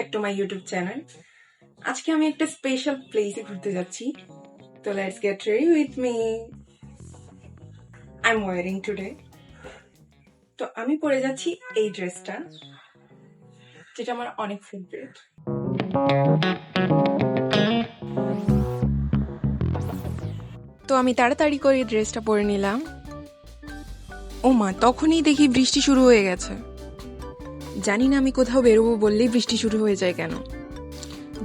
Back to my YouTube channel. আজকে আমি একটা স্পেশাল প্লেসে ঘুরতে যাচ্ছি, তো let's get ready with me. I am wiring today. তো আমি পরে যাচ্ছি এই ড্রেসটা, যেটা আমার অনেক ফেভারিট। তো আমি তাড়াতাড়ি করে ড্রেসটা পরে নিলাম। ও মা, তখনই দেখি বৃষ্টি শুরু হয়ে গেছে। জানি না আমি কোথাও বেরোবো বললেই বৃষ্টি শুরু হয়ে যায় কেন।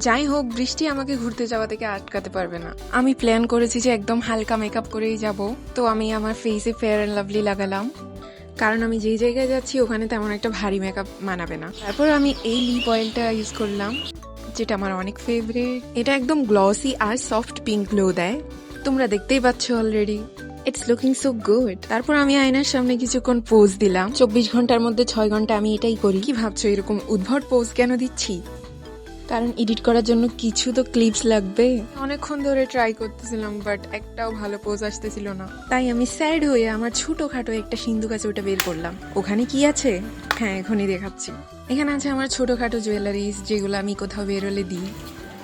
যাই হোক, বৃষ্টি আমাকে ঘুরতে যাওয়া থেকে আটকাতে পারবে না। আমি প্ল্যান করেছি যে একদম হালকা মেকআপ করেই যাব। তো আমি আমার ফেসে ফেয়ার অ্যান্ড লাভলি লাগালাম, কারণ আমি যেই জায়গায় যাচ্ছি ওখানে তেমন একটা ভারী মেকআপ মানাবে না। তারপর আমি এই লিপ অয়েলটা ইউজ করলাম, যেটা আমার অনেক ফেভারিট। এটা একদম গ্লসি আর সফট পিঙ্ক গ্লো দেয়, তোমরা দেখতেই পাচ্ছ already. It's looking so good. তারপর আমি আয়নার সামনে কিছুক্ষণ পোজ দিলাম। 24 ঘন্টার মধ্যে 6 ঘন্টা আমি এটাই করি। কি ভাবছো এরকম উদ্ভট পোজ কেন দিচ্ছি? কারণ এডিট করার জন্য কিছু তো ক্লিপস লাগবে। অনেকক্ষণ ধরে ট্রাই করতেছিলাম, বাট একটাও ভালো পোজ আসতেছিল না। তাই আমি স্যাড হয়ে আমার ছোটখাটো একটা সিন্ধু কাছে ওটা বের করলাম। ওখানে কি আছে? হ্যাঁ, এখনই দেখাচ্ছি। এখানে আছে আমার ছোটখাটো জুয়েলারিস, যেগুলো আমি কোথাও বেরোলে দিই।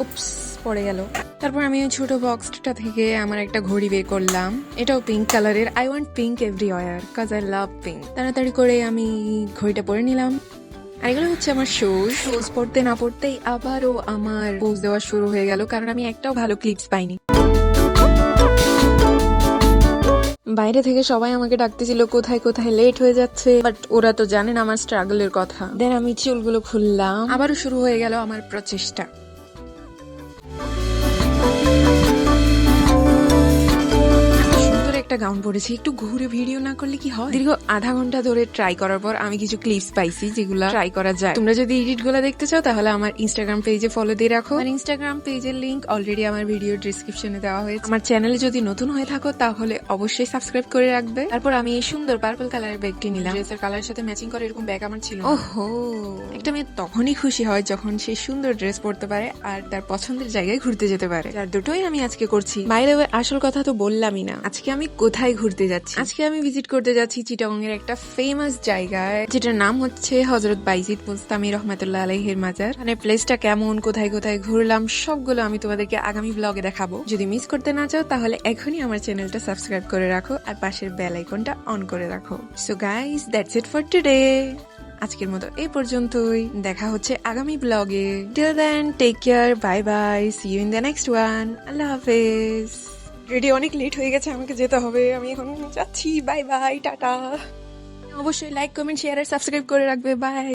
উপস, পড়ে গেল। তারপর আমি ওই ছোট বক্সটা থেকে আমার একটা ঘড়ি বের করলাম। এটাও পিঙ্ক কালারের। I want pink everywhere cause I love pink. তাড়াতাড়ি করে আমি ঘড়িটা পরে নিলাম। আর এগুলো হচ্ছে আমার শুজ পড়তে না পড়তেই আবারও আমার পোজ দেওয়া শুরু হয়ে গেল, কারণ আমি একটাও ভালো ক্লিপস পাইনি। বাইরে থেকে সবাই আমাকে ডাকতেছিল কোথায় কোথায় লেট হয়ে যাচ্ছে, বাট ওরা তো জানেন আমার স্ট্রাগলের কথা। দেন আমি চুলগুলো খুললাম। আবারও শুরু হয়ে গেল আমার প্রচেষ্টা। একটা গাউন পরেছি, একটু ঘুরে ভিডিও না করলে কি হয়? দীর্ঘ আধা ঘন্টা ধরে ট্রাই করার পর আমি কিছু ক্লিপস পাইছি যেগুলো ট্রাই করা যায়। তোমরা যদি এডিট গুলো দেখতে চাও তাহলে আমার ইনস্টাগ্রাম পেজে ফলো দিয়ে রাখো। আমার ইনস্টাগ্রাম পেজের লিংক অলরেডি আমার ভিডিও ডিসক্রিপশনে দেওয়া হয়েছে। আমার চ্যানেলে যদি নতুন হয়ে থাকো তাহলে অবশ্যই সাবস্ক্রাইব করে রাখবে। তারপর আমি এই সুন্দর পার্পল কালারের ব্যাগটি নিলাম। ড্রেসের কালারের সাথে ম্যাচিং করে এরকম ব্যাগ আমার ছিল। ওহো, একটা মেয়ে তখনই খুশি হয় যখন সে সুন্দর ড্রেস পরতে পারে আর তার পছন্দের জায়গায় ঘুরতে যেতে পারে। আর দুটোই আমি আজকে করছি। বাই দ্য ওয়ে, আসল কথা তো বললামই না, আজকে আমি কোথায় ঘুরতে যাচ্ছি। আজকে আমি ভিজিট করতে যাচ্ছি চিটাগং এর একটা ফেমাস জায়গায়, যেটার নাম হচ্ছে হযরত বাইজিদ বুস্তামি রহমাতুল্লাহ আলাইহির মাজার। মানে প্লেসটা কেমন, কোথায় কোথায় ঘুরলাম, সবগুলো আমি তোমাদেরকে আগামী ব্লগে দেখাবো। যদি মিস করতে না চাও তাহলে এখনই আমার চ্যানেলটা সাবস্ক্রাইব করে রাখো আর পাশের বেল আইকনটা অন করে রাখো। So guys, that's it for today. আজকের মতো এই পর্যন্তই। দেখা হচ্ছে আগামী ব্লগে। Till then, take care, bye bye, see you in the next one. আল্লাহ হাফেজ। রেডি, অনেক লেট হয়ে গেছে, আমাকে যেতে হবে। আমি এখন যাচ্ছি। Bye bye, tata. অবশ্যই লাইক, কমেন্ট, শেয়ার আর সাবস্ক্রাইব করে রাখবে। বাই।